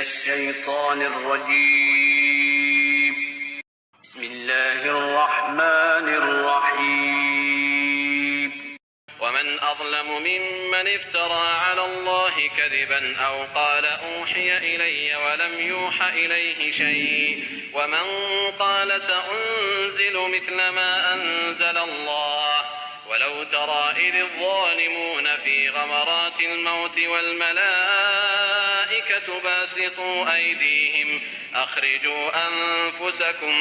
الشيطان الرجيم بسم الله الرحمن الرحيم ومن أظلم ممن افترى على الله كذبا أو قال أوحي إلي ولم يوح إليه شيء ومن قال سأنزل مثل ما أنزل الله ولو ترى إذ الظالمون في غمرات الموت والملائكة باسطوا أيديهم أخرجوا أنفسكم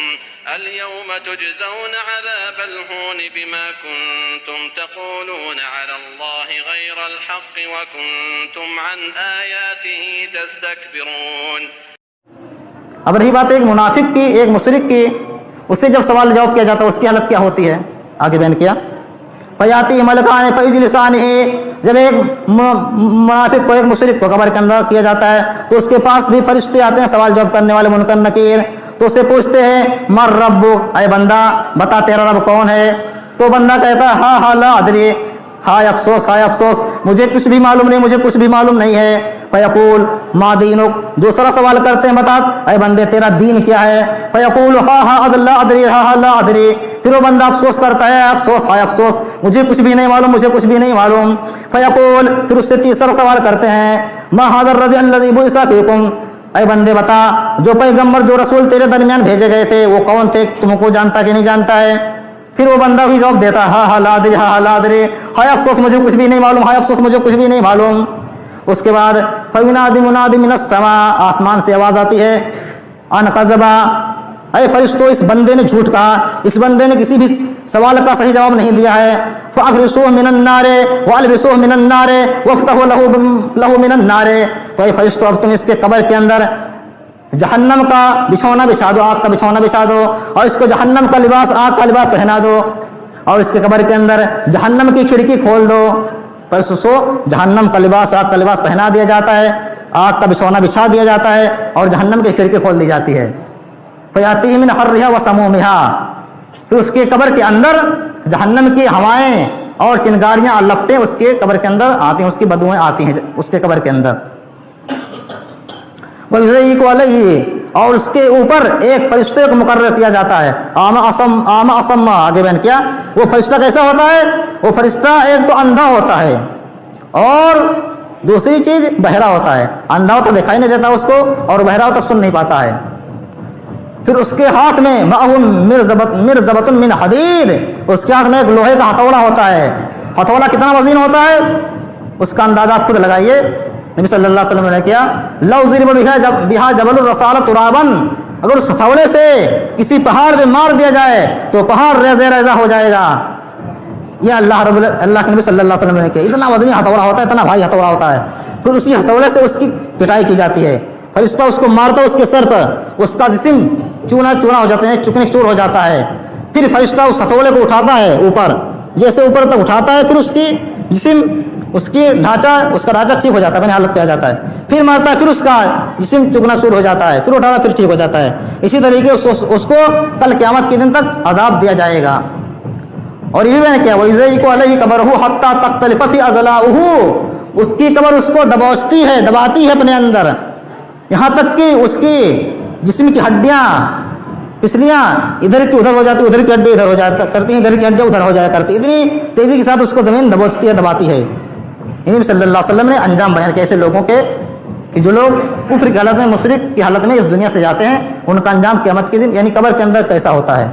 اليوم تجزون عذاب الهون بما كنتم تقولون على الله غير الحق وكنتم عن آياته تستكبرون. اب رہی بات ایک منافق کی، ایک مشرک کی، اس سے جب سوال جواب کیا جاتا ہے اس کی حالت کیا ہوتی ہے، آگے بیان کیا. فیاتی ملکان فیجلسانہ، جب ایک منافق کو، ایک مشرک کو قبر کے اندر کیا جاتا ہے تو اس کے پاس بھی فرشتے آتے ہیں، سوال جواب کرنے والے منکر نکیر، تو اس سے پوچھتے ہیں مر رب، اے بندہ بتا تیرا رب کون ہے؟ تو بندہ کہتا ہے ہاں لا ادری، ہائے افسوس ہائے افسوس، مجھے کچھ بھی معلوم نہیں، مجھے کچھ بھی معلوم نہیں ہے. فیقول ما دینک، دوسرا سوال کرتے ہیں بتا اے بندے تیرا دین کیا ہے؟ فیقول ہاں لا ادری، ہاں لا ادری. پھر وہ بندہ افسوس کرتا ہے افسوس ہائے افسوس، مجھے کچھ بھی نہیں معلوم، مجھے کچھ بھی نہیں معلوم. فیقول، پھر اس سے تیسرا سوال کرتے ہیں ما ھذا الرجل الذی بعث فیکم، اے بندے بتا جو پیغمبر جو رسول تیرے درمیان بھیجے گئے تھے وہ کون تھے، تم کو جانتا کہ نہیں جانتا ہے؟ پھر وہ بندہ بھی جواب دیتا ہاں لا ادری، ہاں لا ادری، ہائے افسوس مجھے کچھ بھی نہیں معلوم، ہائے افسوس مجھے کچھ بھی نہیں معلوم. اس کے بعد فینادی منادی من السماء، آسمان سے آواز آتی ہے ان کذبا، اے فرشتوں اس بندے نے جھوٹ کہا، اس بندے نے کسی بھی سوال کا صحیح جواب نہیں دیا ہے. فابرسوہ من النار والبسوہ من النار وافتحوا لہ من النار، تو اے فرشتوں اب تم اس کے قبر کے اندر جہنم کا بچھونا بچھا دو، آگ کا بچھونا بچھا دو، اور اس کو جہنم کا لباس، آگ کا لباس پہنا دو، اور اس کے قبر کے اندر جہنم کی کھڑکی کھول دو. پس اس کو جہنم کا لباس، آگ کا لباس پہنا دیا جاتا ہے، آگ کا بچھونا بچھا دیا جاتا ہے، اور جہنم کی کھڑکی کھول دی جاتی ہے. فیاتیہ من حرھا وسمومھا، پھر اس کے قبر کے اندر جہنم کی ہوائیں اور چنگاریاں اور لپٹیں اس کے قبر کے اندر آتی ہیں، اس کی بدبوئیں آتی ہیں اس کے قبر کے اندر. وَيُضَيِّقُ عَلَيْهِ، اور اس کے اوپر ایک فرشتے کو مقرر کیا جاتا ہے آما اسم، آگے بیان کیا. وہ فرشتہ کیسا ہوتا ہے؟ وہ فرشتہ ایک تو اندھا ہوتا ہے اور دوسری چیز بہرا ہوتا ہے. اندھا ہوتا دکھائی نہیں دیتا اس کو، اور بہرا ہوتا سن نہیں پاتا ہے. پھر اس کے ہاتھ میں مرزبۃ من حدید، اس کے ہاتھ میں ایک لوہے کا ہتھوڑا ہوتا ہے. ہتھوڑا کتنا وزن ہوتا ہے اس کا اندازہ آپ خود لگائیے. نبی صلی اللہ علیہ وسلم نے کیا لو ضرب بہا جبل الرسالۃ ترابا، اگر اس ہتھوڑے سے کسی پہاڑ پہ مار دیا جائے تو پہاڑ ریزہ ریزہ ہو جائے گا. یہ اللہ کے نبی صلی اللہ علیہ وسلم نے کیا. اتنا وزنی ہتھوڑا ہوتا ہے، اتنا بھاری ہتھوڑا ہوتا ہے. پھر اسی ہتھوڑے سے اس کی پٹائی کی جاتی ہے. فرشتہ اس کو مارتا ہے اس کے سر پر، اس کا جسم چونا چونا ہو جاتا ہے، چکنے چور ہو جاتا ہے. پھر فرشتہ اس ہتھوڑے کو اٹھاتا ہے اوپر، جیسے اوپر تک اٹھاتا ہے پھر اس کی جسم، اس کی ڈھانچہ، اس کا ڈھانچہ ٹھیک ہو جاتا ہے، اپنی حالت پہ آ جاتا ہے. پھر مارتا ہے پھر اس کا جسم چکنا چور ہو جاتا ہے، پھر اٹھاتا ہے پھر ٹھیک ہو جاتا ہے. اسی طریقے اس کو کل قیامت کے دن تک عذاب دیا جائے گا. اور یہ بھی میں نے کیا وَيُضَيِّقُ عَلَيْهِ قَبْرَهُ حَتَّى تَخْتَلِفَ فِي أَضْلَاعُهُ، اس کی قبر اس کو دبوچتی ہے، دباتی ہے اپنے اندر، یہاں تک کہ اس کی جسم کی ہڈیاں پسلیاں ادھر کی ادھر ہو جاتی، ادھر کی ہڈی ادھر ہو جاتا کرتی ہیں، ادھر کی ہڈیاں ادھر ہو جایا کرتی، اتنی تیزی کے ساتھ اس کو زمین دبوچتی ہے، دباتی ہے. نبی صلی اللہ علیہ وسلم نے انجام بیان کیا ایسے لوگوں کے کہ جو لوگ کفر کی حالت میں، مشرک کی حالت میں اس دنیا سے جاتے ہیں، ان کا انجام قیامت کے دن یعنی قبر کے اندر کیسا ہوتا ہے.